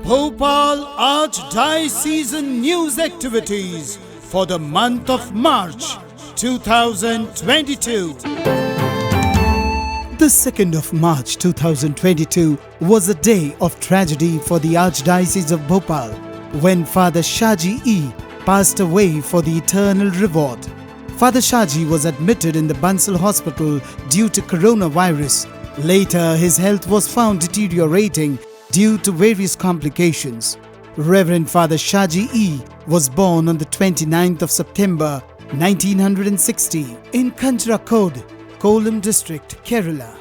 Bhopal Archdiocesan news activities for the month of March 2022. The 2nd of March 2022 was a day of tragedy for the Archdiocese of Bhopal when Father Shaji passed away for the eternal reward. Father Shaji was admitted in the Bansal hospital due to coronavirus. Later, his health was found deteriorating due to various complications. Reverend Father Shaji was born on the 29th of September 1960 in Kanchirakode, Kollam district, Kerala.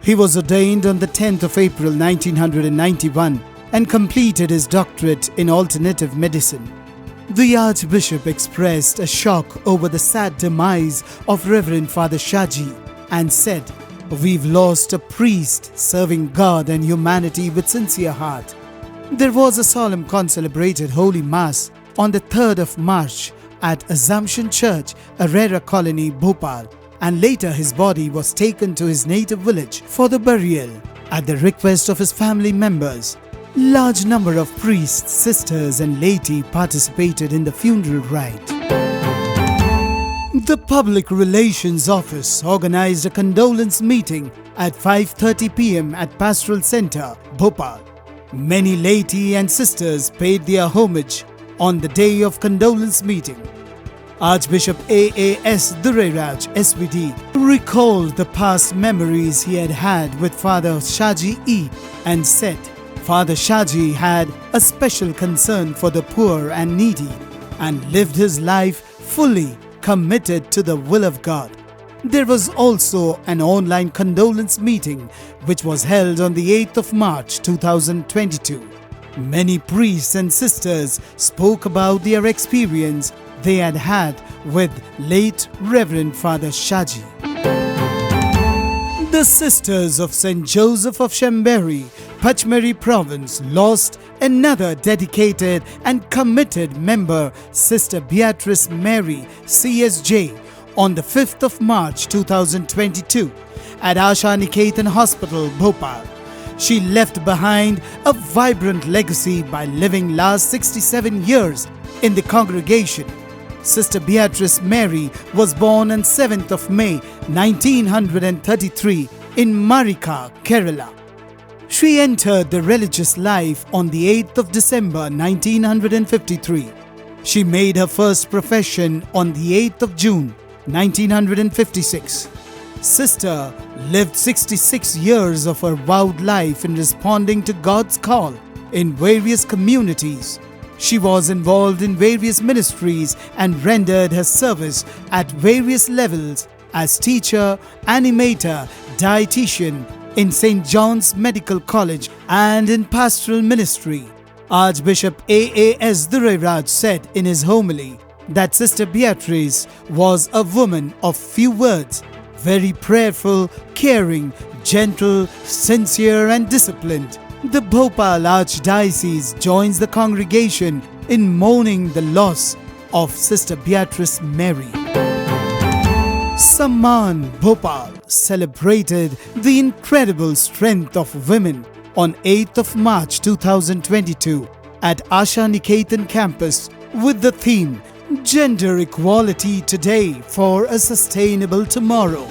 He was ordained on the 10th of April 1991 and completed his doctorate in alternative medicine. The Archbishop expressed a shock over the sad demise of Reverend Father Shaji and said, "We've lost a priest serving God and humanity with sincere heart." There was a solemn concelebrated Holy Mass on the 3rd of March at Assumption Church, Arera Colony, Bhopal, and later his body was taken to his native village for the burial at the request of his family members. Large number of priests, sisters and laity participated in the funeral rite. The Public Relations Office organized a condolence meeting at 5:30 p.m. at Pastoral Centre, Bhopal. Many laity and sisters paid their homage on the day of condolence meeting. Archbishop A.A.S. Dureraj, SVD, recalled the past memories he had had with Father Shaji and said, Father Shaji had a special concern for the poor and needy and lived his life fully committed to the will of God. There was also an online condolence meeting which was held on the 8th of March 2022. Many priests and sisters spoke about their experience they had had with late Reverend Father Shaji. The Sisters of St. Joseph of Shamberi, Pachmari Province, lost another dedicated and committed member, Sister Beatrice Mary CSJ, on the 5th of March 2022 at Ashaniketan Hospital, Bhopal. She left behind a vibrant legacy by living last 67 years in the congregation. Sister Beatrice Mary was born on 7th of May 1933 in Marika, Kerala. She entered the religious life on the 8th of December 1953. She made her first profession on the 8th of June 1956. Sister lived 66 years of her vowed life in responding to God's call in various communities. She was involved in various ministries and rendered her service at various levels as teacher, animator, dietitian in St. John's Medical College and in pastoral ministry. Archbishop A.A.S. Dureraj said in his homily that Sister Beatrice was a woman of few words, very prayerful, caring, gentle, sincere and disciplined. The Bhopal Archdiocese joins the congregation in mourning the loss of Sister Beatrice Mary. SAMMAN Bhopal celebrated the incredible strength of women on 8th of March 2022 at Ashaniketan campus with the theme Gender Equality Today for a Sustainable Tomorrow.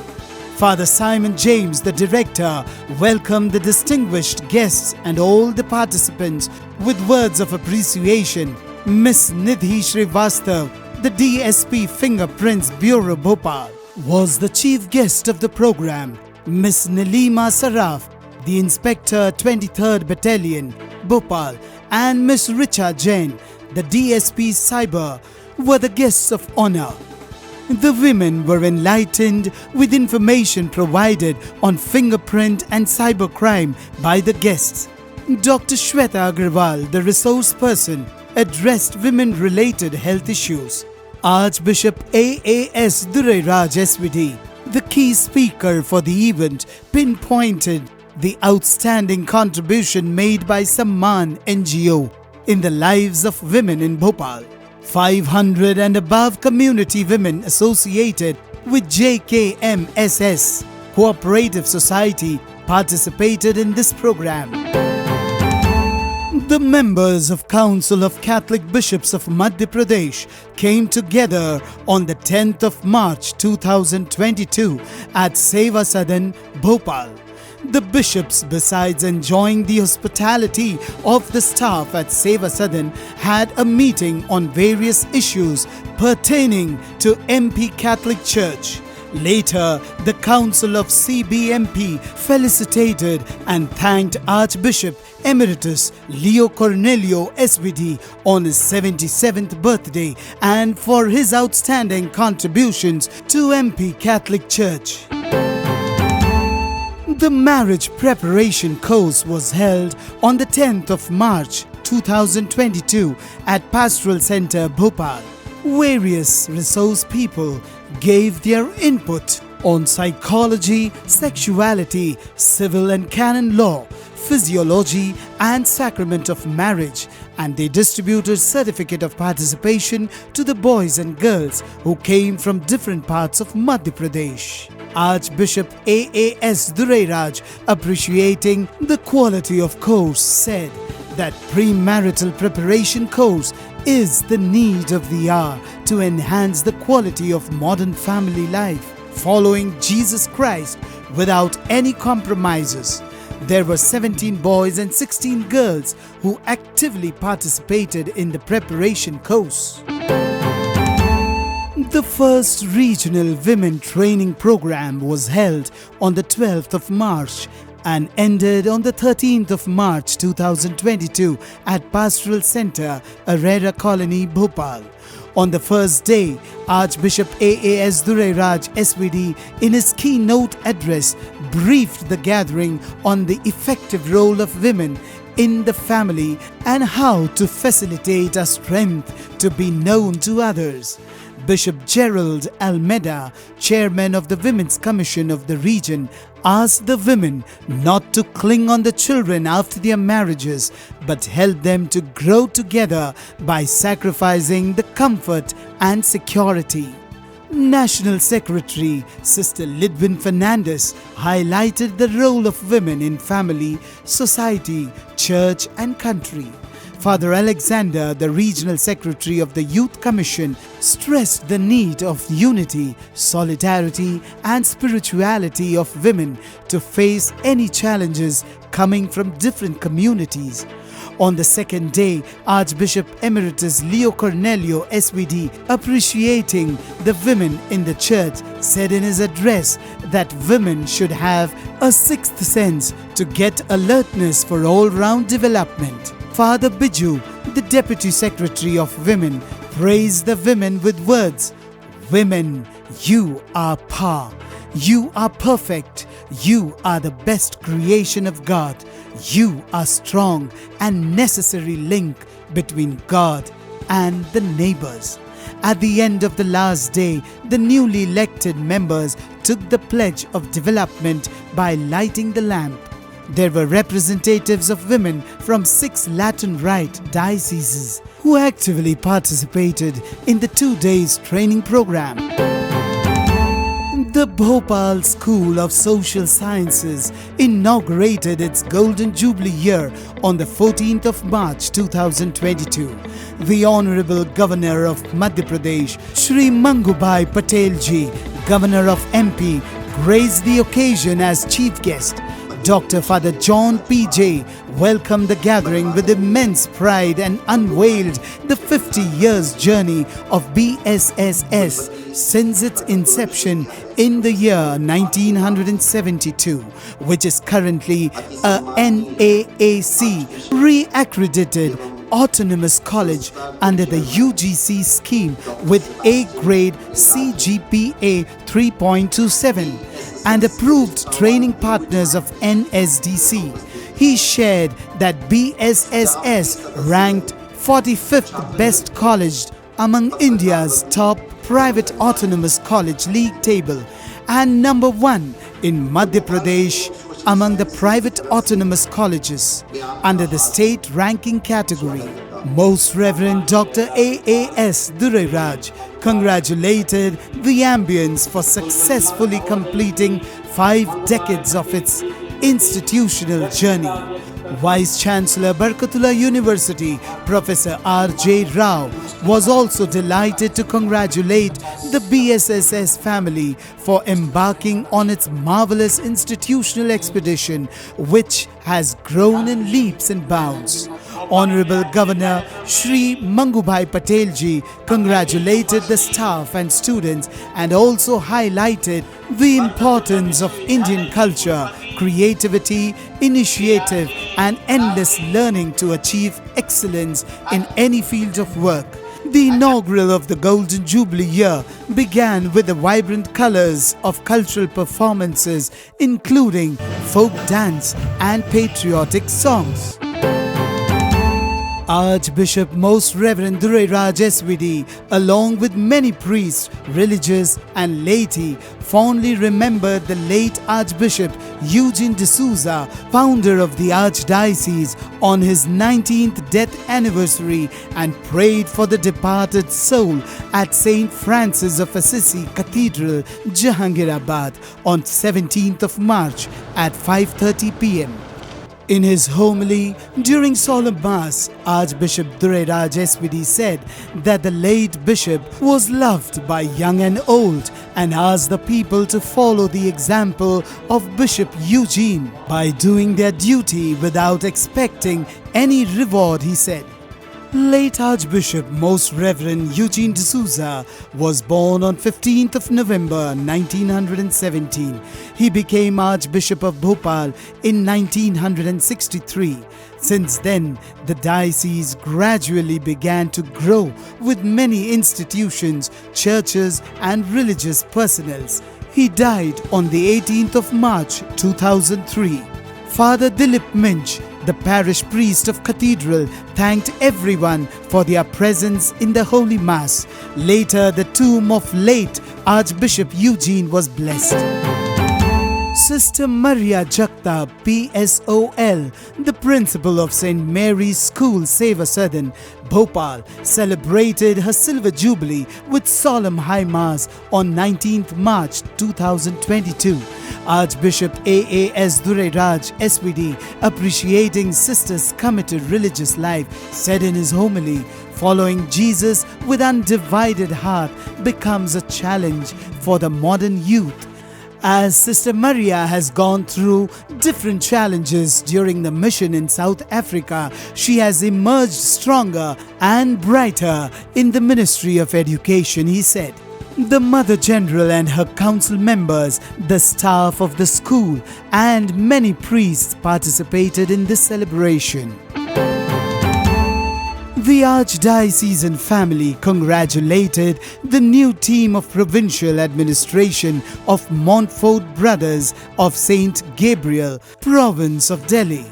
Father Simon James, the director, welcomed the distinguished guests and all the participants with words of appreciation. Miss Nidhi Srivastav, the DSP Fingerprints Bureau Bhopal, was the chief guest of the program. Miss Nilima Saraf, the Inspector 23rd Battalion, Bhopal, and Miss Richa Jain, the DSP Cyber, were the guests of honor. The women were enlightened with information provided on fingerprint and cybercrime by the guests. Dr. Shweta Agarwal, the resource person, addressed women-related health issues. Archbishop A.A.S. Dureraj SVD, the key speaker for the event, pinpointed the outstanding contribution made by SAMMAN NGO in the lives of women in Bhopal. 500 and above community women associated with JKMSS Cooperative Society participated in this program. The members of Council of Catholic Bishops of Madhya Pradesh came together on the 10th of March 2022 at Seva Sadan, Bhopal. The bishops, besides enjoying the hospitality of the staff at Seva Sadan, had a meeting on various issues pertaining to MP Catholic Church. Later, the Council of CBMP felicitated and thanked Archbishop Emeritus Leo Cornelio SVD on his 77th birthday and for his outstanding contributions to MP Catholic Church. The marriage preparation course was held on the 10th of March 2022 at Pastoral Centre, Bhopal. Various resource people gave their input on psychology, sexuality, civil and canon law, physiology and sacrament of marriage, and they distributed certificate of participation to the boys and girls who came from different parts of Madhya Pradesh. Archbishop AAS Dureraj, appreciating the quality of course, said that premarital preparation course is the need of the hour to enhance the quality of modern family life, following Jesus Christ without any compromises. There were 17 boys and 16 girls who actively participated in the preparation course. The first regional women training program was held on the 12th of March and ended on the 13th of March 2022 at Pastoral Centre, Arera Colony, Bhopal. On the first day, Archbishop AAS Dureraj SVD, in his keynote address, briefed the gathering on the effective role of women in the family and how to facilitate our strength to be known to others. Bishop Gerald Almeida, chairman of the Women's Commission of the region, asked the women not to cling on the children after their marriages, but help them to grow together by sacrificing the comfort and security. National Secretary Sister Lidwin Fernandez highlighted the role of women in family, society, church and country. Father Alexander, the Regional Secretary of the Youth Commission, stressed the need of unity, solidarity and spirituality of women to face any challenges coming from different communities. On the second day, Archbishop Emeritus Leo Cornelio SVD, appreciating the women in the church, said in his address that women should have a sixth sense to get alertness for all-round development. Father Biju, the Deputy Secretary of Women, praised the women with words, "Women, you are power. You are perfect. You are the best creation of God. You are strong and necessary link between God and the neighbors." At the end of the last day, the newly elected members took the pledge of development by lighting the lamp. There were representatives of women from 6 Latin Rite dioceses who actively participated in the 2 days training program. The Bhopal School of Social Sciences inaugurated its Golden Jubilee year on the 14th of March 2022. The Honorable Governor of Madhya Pradesh, Shri Mangubai Patel Ji, Governor of MP, graced the occasion as chief guest. Dr. Father John P.J. welcomed the gathering with immense pride and unveiled the 50 years journey of BSSS since its inception in the year 1972, which is currently a NAAC re-accredited autonomous college under the UGC scheme with A-grade CGPA 3.27 and approved training partners of NSDC. He shared that BSSS ranked 45th best college among India's top private autonomous college league table and number 1 in Madhya Pradesh among the private autonomous colleges under the state ranking category. Most Reverend Dr. AAS Dureraj congratulated the Ambience for successfully completing 5 decades of its institutional journey. Vice-Chancellor Barkatullah University, Professor R.J. Rao, was also delighted to congratulate the BSSS family for embarking on its marvelous institutional expedition, which has grown in leaps and bounds. Honorable Governor Shri Mangubhai Patelji congratulated the staff and students and also highlighted the importance of Indian culture, creativity, initiative and endless learning to achieve excellence in any field of work. The inaugural of the Golden Jubilee year began with the vibrant colors of cultural performances including folk dance and patriotic songs. Archbishop Most Reverend Dureraj SVD, along with many priests, religious and laity, fondly remembered the late Archbishop Eugene D Souza, founder of the Archdiocese, on his 19th death anniversary and prayed for the departed soul at St. Francis of Assisi Cathedral, Jahangirabad on 17th of March at 5:30 p.m. In his homily during Solemn Mass, Archbishop Dureraj SVD said that the late bishop was loved by young and old and asked the people to follow the example of Bishop Eugene by doing their duty without expecting any reward, he said. Late Archbishop Most Reverend Eugene D Souza was born on 15th of November 1917. He became Archbishop of Bhopal in 1963. Since then, the diocese gradually began to grow with many institutions, churches and religious personals. He died on the 18th of March 2003. Father Dilip Minch, the parish priest of Cathedral, thanked everyone for their presence in the Holy Mass. Later, the tomb of late Archbishop Eugene was blessed. Sister Maria Jagta, PSOL, the principal of St. Mary's School, Seva Sadan, Bhopal, celebrated her Silver Jubilee with solemn high mass on 19th March 2022. Archbishop A.A.S. Dureraj SVD, appreciating sisters' committed religious life, said in his homily, "Following Jesus with undivided heart becomes a challenge for the modern youth." As Sister Maria has gone through different challenges during the mission in South Africa, she has emerged stronger and brighter in the ministry of education, he said. The Mother General and her council members, the staff of the school, and many priests participated in this celebration. The Archdiocesan family congratulated the new team of provincial administration of Montfort Brothers of St. Gabriel, province of Delhi.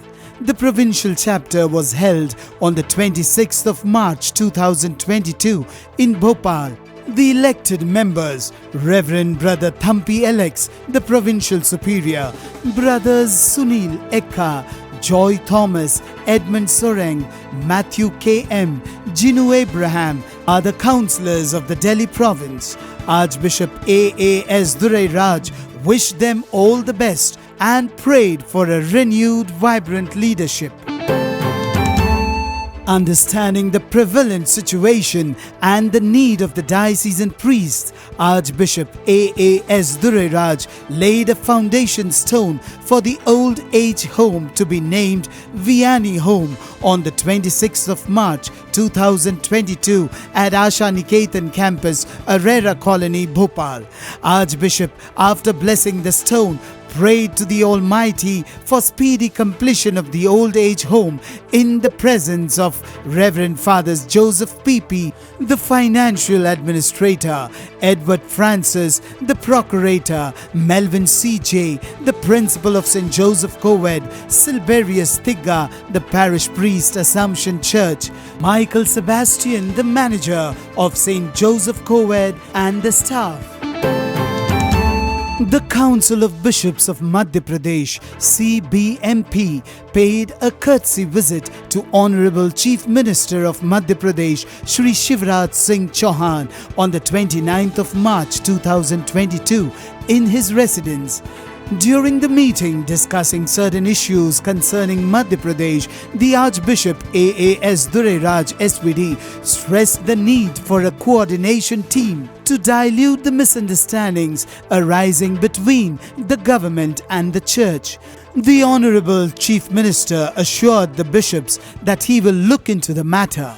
The provincial chapter was held on the 26th of March 2022 in Bhopal. The elected members, Reverend Brother Thampi Alex, the Provincial Superior, Brothers Sunil Ekka, Joy Thomas, Edmund Soreng, Matthew K.M., Jinu Abraham are the councillors of the Delhi province. Archbishop A.A.S. Dureraj wished them all the best and prayed for a renewed, vibrant leadership. Understanding the prevalent situation and the need of the diocesan priests, Archbishop A.A.S. Dureraj laid a foundation stone for the old age home to be named Vianney Home on the 26th of March 2022 at Ashaniketan campus, Arera Colony, Bhopal. Archbishop, after blessing the stone, prayed to the Almighty for speedy completion of the old age home in the presence of Reverend Fathers Joseph P.P., the financial administrator, Edward Francis, the procurator, Melvin C.J., the principal of St. Joseph Co-ed, Silberius Thigga, the parish priest, Assumption Church, Michael Sebastian, the manager of St. Joseph Co-ed, and the staff. The Council of Bishops of Madhya Pradesh, CBMP, paid a courtesy visit to Honorable Chief Minister of Madhya Pradesh, Shri Shivraj Singh Chauhan, on the 29th of March 2022 in his residence. During the meeting discussing certain issues concerning Madhya Pradesh, the Archbishop AAS Dureraj SVD stressed the need for a coordination team to dilute the misunderstandings arising between the government and the church. The Honorable Chief Minister assured the bishops that he will look into the matter.